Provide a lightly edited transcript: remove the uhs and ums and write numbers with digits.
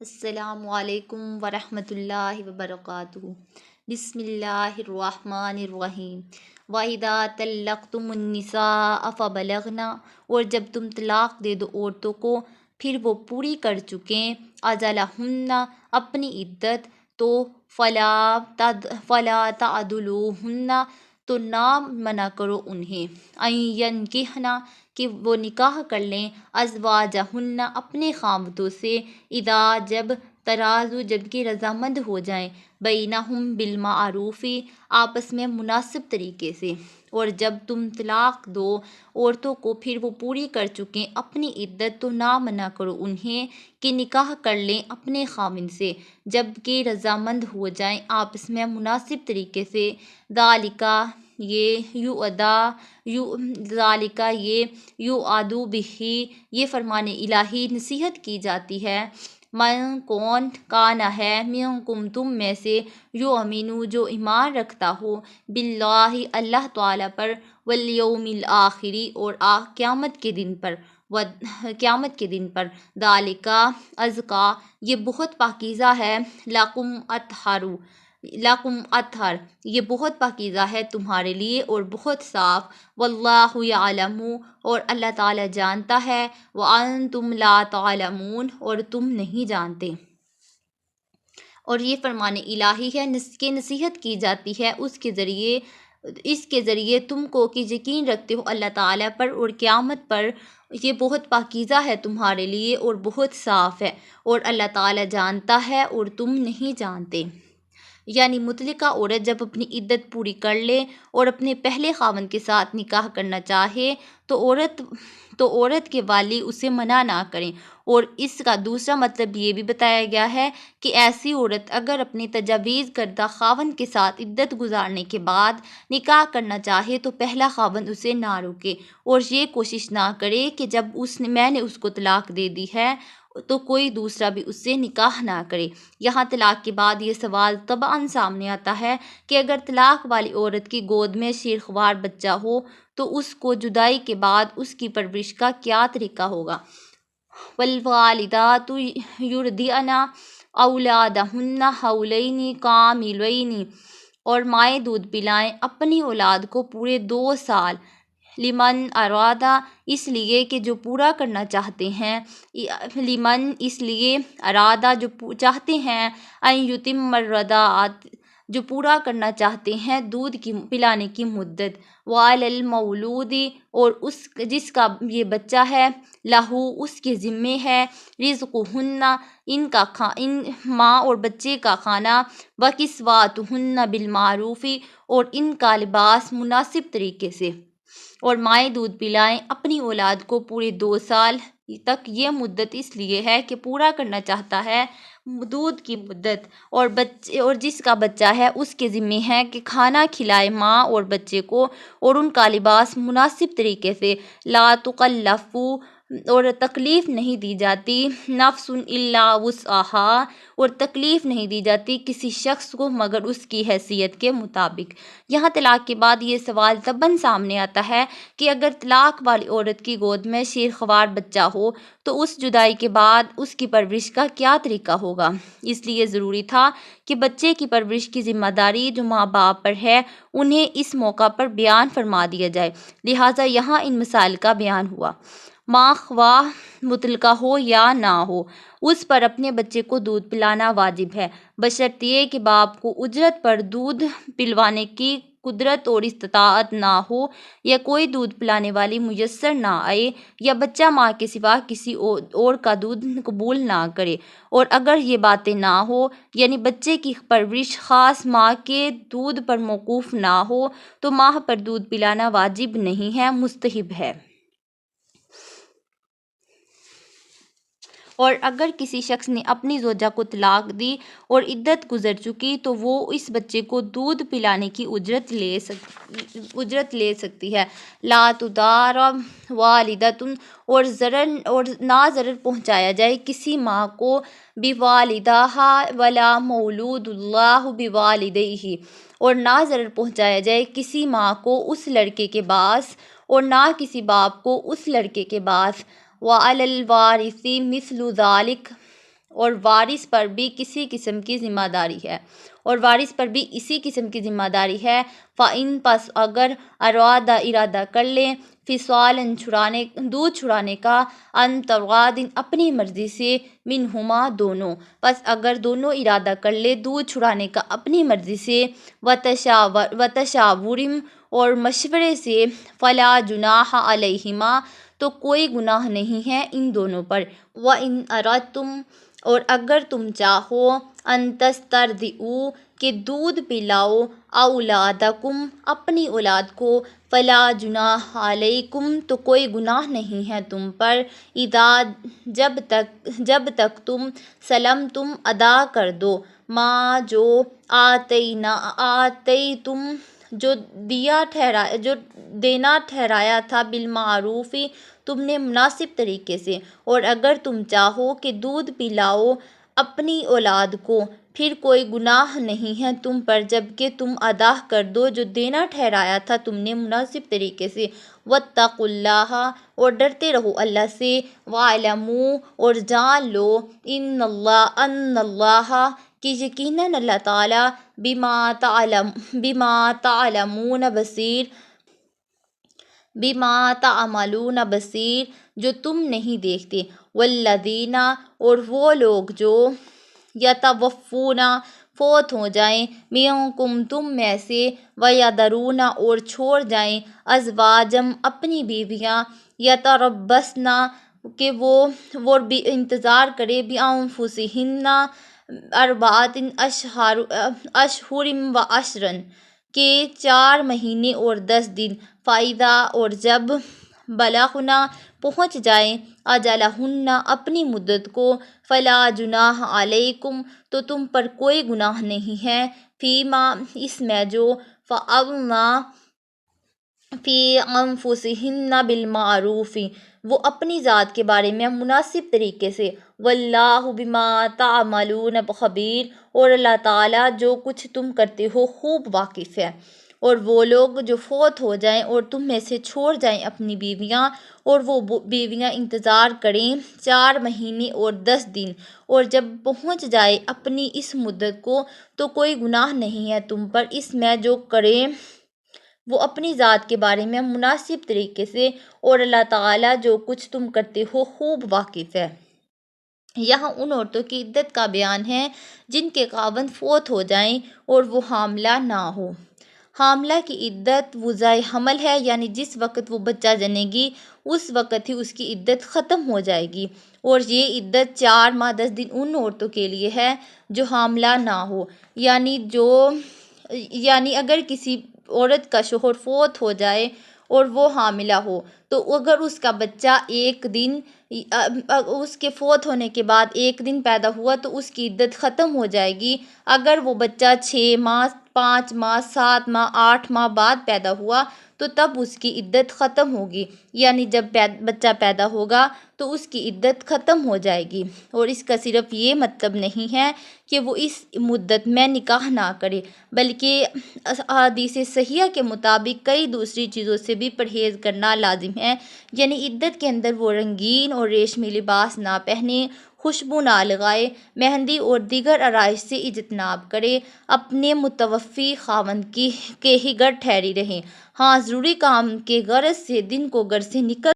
السلام علیکم ورحمۃ اللہ وبرکاتہ۔ بسم اللہ الرحمن الرحیم۔ وَإِذَا طَلَّقْتُمُ النِّسَاءَ فَبَلَغْنَ، اور جب تم طلاق دے دو عورتوں کو پھر وہ پوری کر چکیں اجلہن اپنی عدت، تو فلا تعدلوہن، تو نہ منع کرو انہیں ان ینکحن، کہ وہ نکاح کر لیں ازواجہن اپنے خاوندوں سے، اذا جب تراضوا جبکہ رضامند ہو جائیں، بینہم بالمعروف آپس میں مناسب طریقے سے۔ اور جب تم طلاق دو عورتوں کو پھر وہ پوری کر چکیں اپنی عدت، تو نہ منع کرو انہیں کہ نکاح کر لیں اپنے خاوند سے جبکہ رضامند ہو جائیں آپس میں مناسب طریقے سے۔ ذالک یہ یوعظ بہ، یہ فرمان الہی نصیحت کی جاتی ہے، من کون کانا ہے منکم تم میں سے، یؤمن جو ایمان رکھتا ہو، باللہ اللہ تعالیٰ پر، والیوم الآخر اور قیامت کے دن پر، ذالک ازکی یہ بہت پاکیزہ ہے، لکم اطہر یہ بہت پاکیزہ ہے تمہارے لیے اور بہت صاف، واللہ یعلم اور اللہ تعالیٰ جانتا ہے، وانتم لا تعلمون اور تم نہیں جانتے۔ اور یہ فرمان الہی ہے کہ نصیحت کی جاتی ہے اس کے ذریعے تم کو کہ یقین رکھتے ہو اللہ تعالیٰ پر اور قیامت پر، یہ بہت پاکیزہ ہے تمہارے لیے اور بہت صاف ہے، اور اللہ تعالیٰ جانتا ہے اور تم نہیں جانتے۔ یعنی مطلقہ عورت جب اپنی عدت پوری کر لے اور اپنے پہلے خاوند کے ساتھ نکاح کرنا چاہے تو عورت کے والی اسے منع نہ کریں۔ اور اس کا دوسرا مطلب یہ بھی بتایا گیا ہے کہ ایسی عورت اگر اپنے تجویز کردہ خاوند کے ساتھ عدت گزارنے کے بعد نکاح کرنا چاہے تو پہلا خاوند اسے نہ روکے اور یہ کوشش نہ کرے کہ جب میں نے اس کو طلاق دے دی ہے تو کوئی دوسرا بھی اس سے نکاح نہ کرے۔ یہاں طلاق کے بعد یہ سوال طبعاً سامنے آتا ہے کہ اگر طلاق والی عورت کی گود میں شیرخوار بچہ ہو تو اس کو جدائی کے بعد اس کی پرورش کا کیا طریقہ ہوگا۔ والوالدات یرضعن اولادہن حولین کاملین، اور مائیں دودھ پلائیں اپنی اولاد کو پورے 2 سال، لمن ارادہ اس لیے کہ جو پورا کرنا چاہتے ہیں، لمن اس لیے ارادہ جو چاہتے ہیں، ان یتم الرضاعۃ جو پورا کرنا چاہتے ہیں دودھ کی پلانے کی مدت، وعلی المولود اور جس کا یہ بچہ ہے، لہو اس کے ذمے ہے، رزقہن ان ماں اور بچے کا کھانا، وکسوتہن بالمعروف اور ان کا لباس مناسب طریقے سے۔ اور مائیں دودھ پلائیں اپنی اولاد کو پورے 2 سال تک، یہ مدت اس لیے ہے کہ پورا کرنا چاہتا ہے دودھ کی مدت، اور جس کا بچہ ہے اس کے ذمے ہے کہ کھانا کھلائے ماں اور بچے کو اور ان کا لباس مناسب طریقے سے۔ لا تکلف اور تکلیف نہیں دی جاتی، نفس الا وسعہا اور تکلیف نہیں دی جاتی کسی شخص کو مگر اس کی حیثیت کے مطابق۔ یہاں طلاق کے بعد یہ سوال طبعاً سامنے آتا ہے کہ اگر طلاق والی عورت کی گود میں شیرخوار بچہ ہو تو اس جدائی کے بعد اس کی پرورش کا کیا طریقہ ہوگا۔ اس لیے ضروری تھا کہ بچے کی پرورش کی ذمہ داری جو ماں باپ پر ہے انہیں اس موقع پر بیان فرما دیا جائے، لہٰذا یہاں ان مسائل کا بیان ہوا۔ ماں خواہ مطلقہ ہو یا نہ ہو، اس پر اپنے بچے کو دودھ پلانا واجب ہے، بشرط یہ کہ باپ کو اجرت پر دودھ پلوانے کی قدرت اور استطاعت نہ ہو، یا کوئی دودھ پلانے والی میسر نہ آئے، یا بچہ ماں کے سوا کسی اور کا دودھ قبول نہ کرے۔ اور اگر یہ باتیں نہ ہو، یعنی بچے کی پرورش خاص ماں کے دودھ پر موقوف نہ ہو، تو ماں پر دودھ پلانا واجب نہیں ہے، مستحب ہے۔ اور اگر کسی شخص نے اپنی زوجہ کو طلاق دی اور عدت گزر چکی تو وہ اس بچے کو دودھ پلانے کی اجرت لے سکتی ہے۔ لا تضار والدۃ اور نہ ضرر پہنچایا جائے کسی ماں کو بوالدہا ولا مولود اللہ بوالدیہ، اور نہ ضرر پہنچایا جائے کسی ماں کو اس لڑکے کے باعث اور نہ کسی باپ کو اس لڑکے کے باعث۔ وعلی الوارث مثل ذلک اور وارث پر بھی کسی قسم کی ذمہ داری ہے اسی قسم کی ذمہ داری ہے۔ فَإِن پس اگر ارادہ کر لیں فصالاً دودھ چھڑانے کا عن تراضٍ اپنی مرضی سے منہما دونوں، پس اگر دونوں ارادہ کر لے دودھ چھڑانے کا اپنی مرضی سے وتشاور اور مشورے سے فلا جناح علیہما تو کوئی گناہ نہیں ہے ان دونوں پر۔ وَإِنْ أَرَدْتُمْ اور اگر تم چاہو ان تسترضعوا کہ دودھ پلاؤ اولادکم اپنی اولاد کو فلا جناح علیکم تو کوئی گناہ نہیں ہے تم پر اذا جب تک تم سلمتم ادا کر دو ما جو آتیتم جو دینا ٹھہرایا تھا بالمعروف تم نے مناسب طریقے سے۔ اور اگر تم چاہو کہ دودھ پلاؤ اپنی اولاد کو پھر کوئی گناہ نہیں ہے تم پر جبکہ تم ادا کر دو جو دینا ٹھہرایا تھا تم نے مناسب طریقے سے۔ واتقوا اللہ اور ڈرتے رہو اللہ سے۔ واعلموا اور جان لو ان اللہ کہ یقیناً اللہ تعالیٰ بما تعملون بصیر جو تم نہیں دیکھتے۔ والذین اور وہ لوگ جو یتوفون فوت ہو جائیں منکم تم میں سے ویذرون اور چھوڑ جائیں ازواجا اپنی بیویاں یتربصن کہ وہ انتظار کرے بانفسہن اربعۃ اشہر و عشرا کہ 4 مہینے اور 10 دن۔ فَإِذَا اور جب بلغن پہنچ جائیں اجلہن اپنی مدت کو فلا جناح علیکم تو تم پر کوئی گناہ نہیں ہے فیما اس میں جو فعلن فی انفسہن بالمعروف وہ اپنی ذات کے بارے میں مناسب طریقے سے۔ واللہ بما تعملون خبیر اور اللہ تعالیٰ جو کچھ تم کرتے ہو خوب واقف ہے۔ اور وہ لوگ جو فوت ہو جائیں اور تم میں سے چھوڑ جائیں اپنی بیویاں اور وہ بیویاں انتظار کریں 4 مہینے اور 10 دن اور جب پہنچ جائے اپنی اس مدت کو تو کوئی گناہ نہیں ہے تم پر اس میں جو کریں وہ اپنی ذات کے بارے میں مناسب طریقے سے اور اللہ تعالیٰ جو کچھ تم کرتے ہو خوب واقف ہے۔ یہاں ان عورتوں کی عدت کا بیان ہے جن کے خاوند فوت ہو جائیں اور وہ حاملہ نہ ہو۔ حاملہ کی عدت وضع حمل ہے یعنی جس وقت وہ بچہ جنے گی اس وقت ہی اس کی عدت ختم ہو جائے گی، اور یہ عدت 4 ماہ 10 دن ان عورتوں کے لیے ہے جو حاملہ نہ ہو۔ یعنی اگر کسی عورت کا شوہر فوت ہو جائے اور وہ حاملہ ہو تو اگر اس کا بچہ اس کے فوت ہونے کے بعد 1 دن پیدا ہوا تو اس کی عدت ختم ہو جائے گی۔ اگر وہ بچہ 6 ماہ 5 ماہ 7 ماہ 8 ماہ بعد پیدا ہوا تو تب اس کی عدت ختم ہوگی، یعنی جب بچہ پیدا ہوگا تو اس کی عدت ختم ہو جائے گی۔ اور اس کا صرف یہ مطلب نہیں ہے کہ وہ اس مدت میں نکاح نہ کرے بلکہ احادیث صحیحہ کے مطابق کئی دوسری چیزوں سے بھی پرہیز کرنا لازم ہے، یعنی عدت کے اندر وہ رنگین اور ریشمی لباس نہ پہنے، خوشبو نہ لگائے، مہندی اور دیگر آرائش سے اجتناب کرے، اپنے متوفی خاوند کے ہی گھر ٹھہری رہے، ہاں ضروری کام کے غرض سے دن کو گھر سے نکل